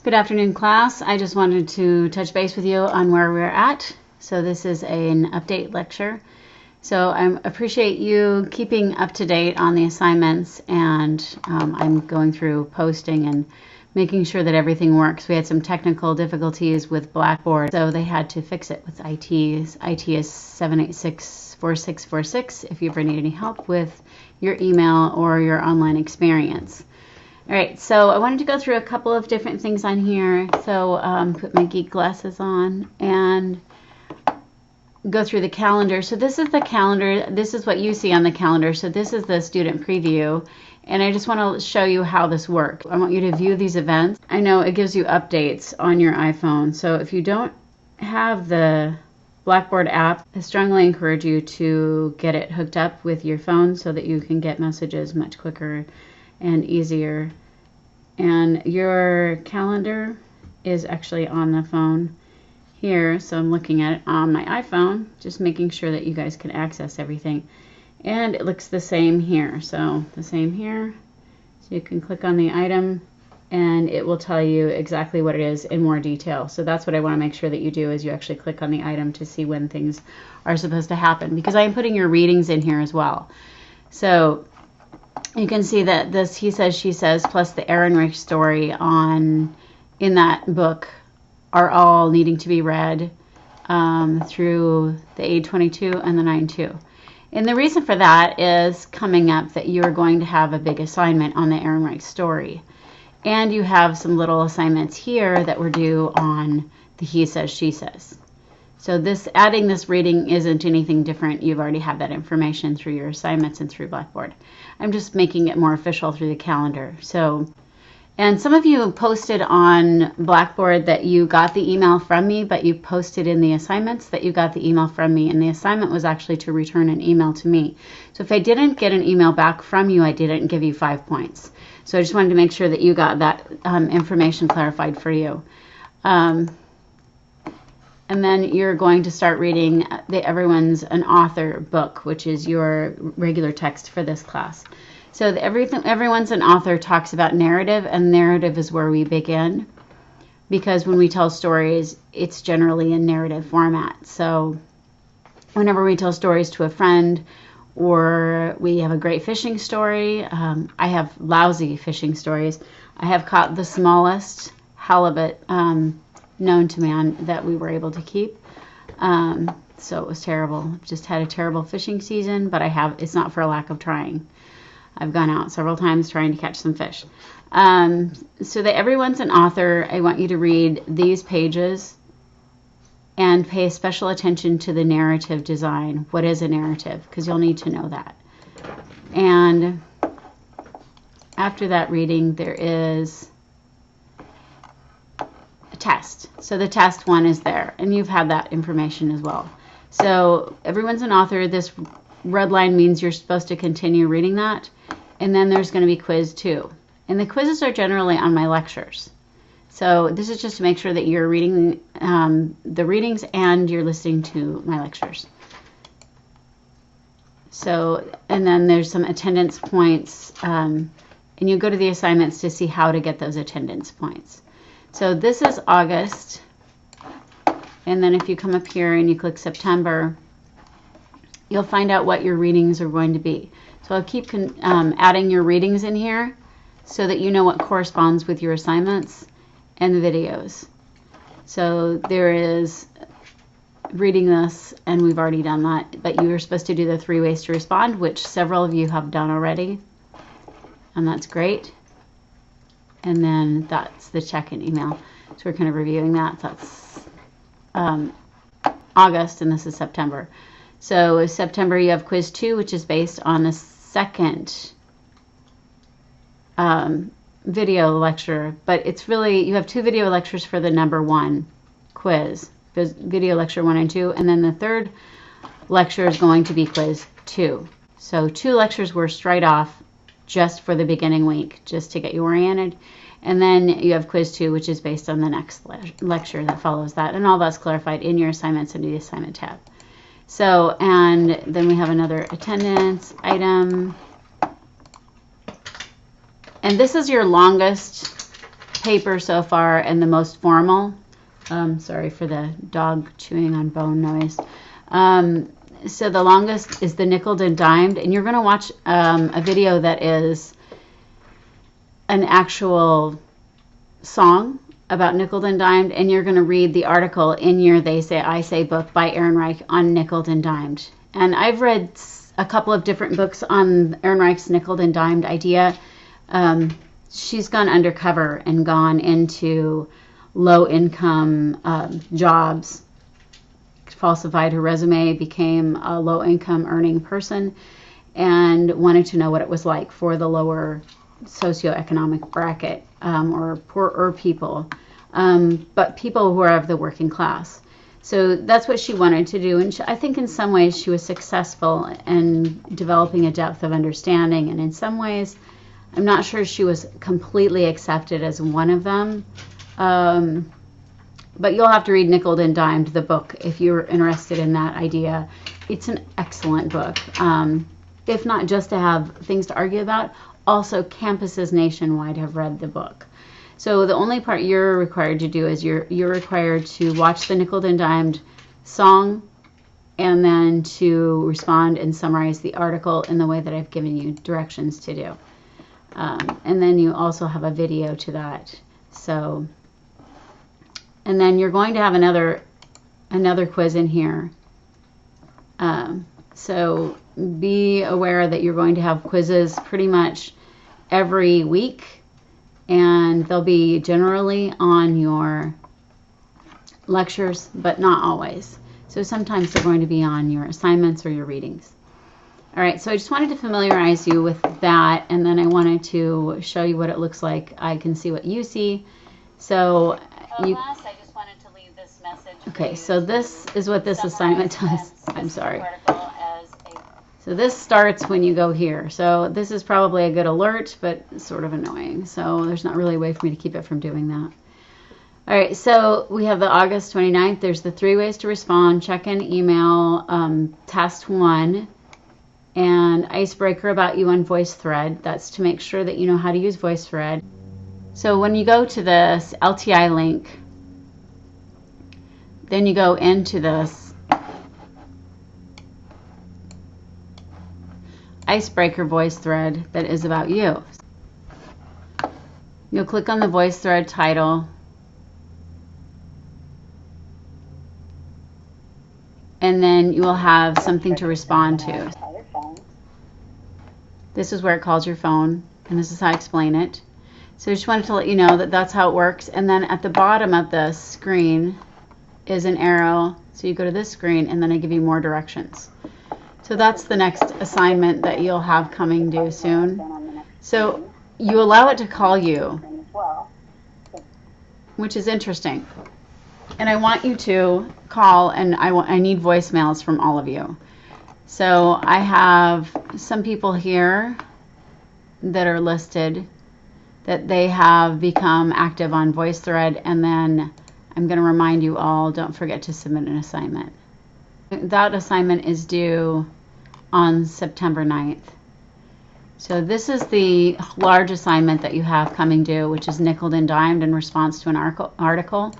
Good afternoon, class. I just wanted to touch base with you on where we're at. So this is an update lecture. So I appreciate you keeping up to date on the assignments, and I'm going through posting and making sure that everything works. We had some technical difficulties with Blackboard, so they had to fix it with IT. IT is 786-4646 if you ever need any help with your email or your online experience. All right, so I wanted to go through a couple of different things on here. So put my geek glasses on and go through the calendar. So this is the calendar. This is what you see on the calendar. So this is the student preview. And I just want to show you how this works. I want you to view these events. I know it gives you updates on your iPhone. So if you don't have the Blackboard app, I strongly encourage you to get it hooked up with your phone so that you can get messages much quicker and easier. And your calendar is actually on the phone here, so I'm looking at it on my iPhone, just making sure that you guys can access everything. And it looks the same here, so the same here. So you can click on the item and it will tell you exactly what it is in more detail. So that's what I want to make sure that you do, is you actually click on the item to see when things are supposed to happen, because I am putting your readings in here as well. So you can see that this He Says, She Says plus the Ehrenreich story in that book are all needing to be read through the 822 and the 92. And the reason for that is coming up that you're going to have a big assignment on the Ehrenreich story. And you have some little assignments here that were due on the He Says, She Says. So adding this reading isn't anything different. You've already had that information through your assignments and through Blackboard. I'm just making it more official through the calendar. So, and some of you posted on Blackboard that you got the email from me, but you posted in the assignments that you got the email from me, and the assignment was actually to return an email to me. So if I didn't get an email back from you, I didn't give you 5 points. So I just wanted to make sure that you got that information clarified for you. And then you're going to start reading the Everyone's an Author book, which is your regular text for this class. So Everyone's an Author talks about narrative, and narrative is where we begin, because when we tell stories, it's generally in narrative format. So whenever we tell stories to a friend, or we have a great fishing story, I have lousy fishing stories. I have caught the smallest halibut known to man that we were able to keep. So it was terrible. Just had a terrible fishing season, but it's not for a lack of trying. I've gone out several times trying to catch some fish. So that Everyone's an Author, I want you to read these pages and pay special attention to the narrative design. What is a narrative? Because you'll need to know that. And after that reading, there is test. So the test one is there, and you've had that information as well. So Everyone's an Author, this red line means you're supposed to continue reading that, and then there's going to be quiz 2, and the quizzes are generally on my lectures. So this is just to make sure that you're reading the readings and you're listening to my lectures. So, and then there's some attendance points, and you go to the assignments to see how to get those attendance points. So this is August, and then if you come up here and you click September, you'll find out what your readings are going to be. So I'll keep adding your readings in here so that you know what corresponds with your assignments and the videos. So there is reading this, and we've already done that, but you were supposed to do the 3 ways to respond, which several of you have done already, and that's great. And then that's the check-in email. So we're kind of reviewing that. That's August, and this is September. So September, you have quiz 2, which is based on the second video lecture. But it's really, you have 2 video lectures for the number 1 quiz, video lecture 1 and 2. And then the third lecture is going to be quiz 2. So 2 lectures were straight off just for the beginning week, just to get you oriented. And then you have quiz 2, which is based on the next lecture that follows that. And all that's clarified in your assignments under the assignment tab. So, and then we have another attendance item. And this is your longest paper so far and the most formal. Sorry for the dog chewing on bone noise. So the longest is the nickeled and dimed, and you're going to watch a video that is an actual song about nickeled and dimed, and you're going to read the article in your They Say I Say book by Ehrenreich on nickeled and dimed. And I've read a couple of different books on Ehrenreich's nickeled and dimed idea. She's gone undercover and gone into low-income jobs, falsified her resume, became a low-income earning person, and wanted to know what it was like for the lower socioeconomic bracket, or poorer people, but people who are of the working class. So that's what she wanted to do, and I think in some ways she was successful in developing a depth of understanding, and in some ways I'm not sure she was completely accepted as one of them. But you'll have to read Nickeled and Dimed, the book, if you're interested in that idea. It's an excellent book. If not just to have things to argue about, also campuses nationwide have read the book. So the only part you're required to do is you're required to watch the Nickeled and Dimed song and then to respond and summarize the article in the way that I've given you directions to do. And then you also have a video to that. So, and then you're going to have another quiz in here. So be aware that you're going to have quizzes pretty much every week, and they'll be generally on your lectures, but not always. So sometimes they're going to be on your assignments or your readings. All right, so I just wanted to familiarize you with that, and then I wanted to show you what it looks like. I can see what you see. So Last, I just wanted to leave this message. Okay, so this is what this assignment does. I'm sorry. So this starts when you go here. So this is probably a good alert, but sort of annoying. So there's not really a way for me to keep it from doing that. All right, so we have the August 29th. There's the 3 ways to respond, check-in, email, test 1, and icebreaker about you on VoiceThread. That's to make sure that you know how to use VoiceThread. So when you go to this LTI link, then you go into this icebreaker voice thread that is about you. You'll click on the voice thread title, and then you will have something to respond to. This is where it calls your phone, and this is how I explain it. So I just wanted to let you know that that's how it works. And then at the bottom of the screen is an arrow. So you go to this screen, and then I give you more directions. So that's the next assignment that you'll have coming due soon. So you allow it to call you, which is interesting. And I want you to call, and I need voicemails from all of you. So I have some people here that are listed that they have become active on VoiceThread, and then I'm going to remind you all, don't forget to submit an assignment. That assignment is due on September 9th. So this is the large assignment that you have coming due, which is nickeled and dimed in response to an article.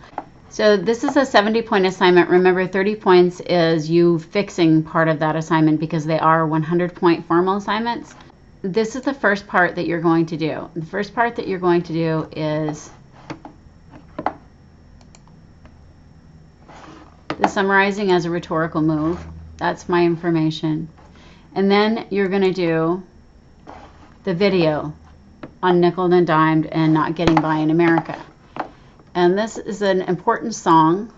So this is a 70-point assignment. Remember, 30 points is you fixing part of that assignment because they are 100-point formal assignments. This is the first part that you're going to do. The first part that you're going to do is the summarizing as a rhetorical move. That's my information. And then you're going to do the video on nickeled and dimed and not getting by in America. And this is an important song,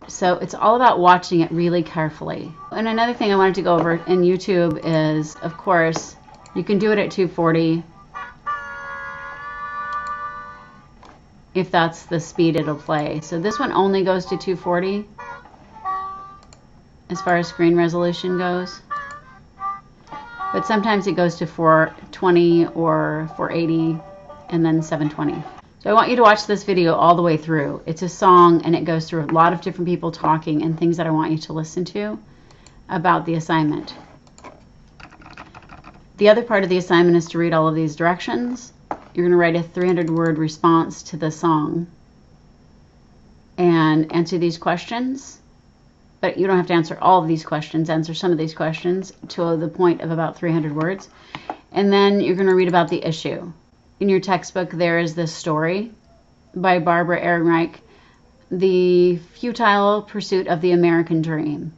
so it's all about watching it really carefully. And another thing I wanted to go over in YouTube is, of course, you can do it at 240 if that's the speed it'll play. So this one only goes to 240 as far as screen resolution goes. But sometimes it goes to 420 or 480 and then 720. So I want you to watch this video all the way through. It's a song, and it goes through a lot of different people talking and things that I want you to listen to about the assignment. The other part of the assignment is to read all of these directions. you're going to write a 300-word response to the song and answer these questions. But you don't have to answer all of these questions. Answer some of these questions to the point of about 300 words. And then you're going to read about the issue. In your textbook, there is this story by Barbara Ehrenreich, The Futile Pursuit of the American Dream.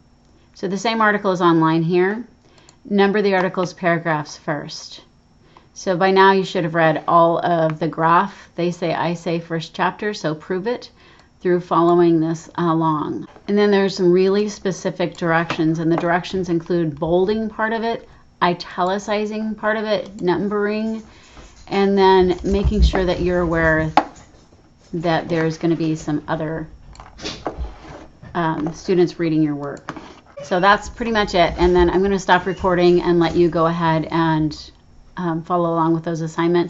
So the same article is online here. Number the article's paragraphs first. So by now you should have read all of the graph, they say, I say first chapter, so prove it through following this along. And then there's some really specific directions, and the directions include bolding part of it, italicizing part of it, numbering, and then making sure that you're aware that there's going to be some other students reading your work. So that's pretty much it. And then I'm going to stop recording and let you go ahead and follow along with those assignments.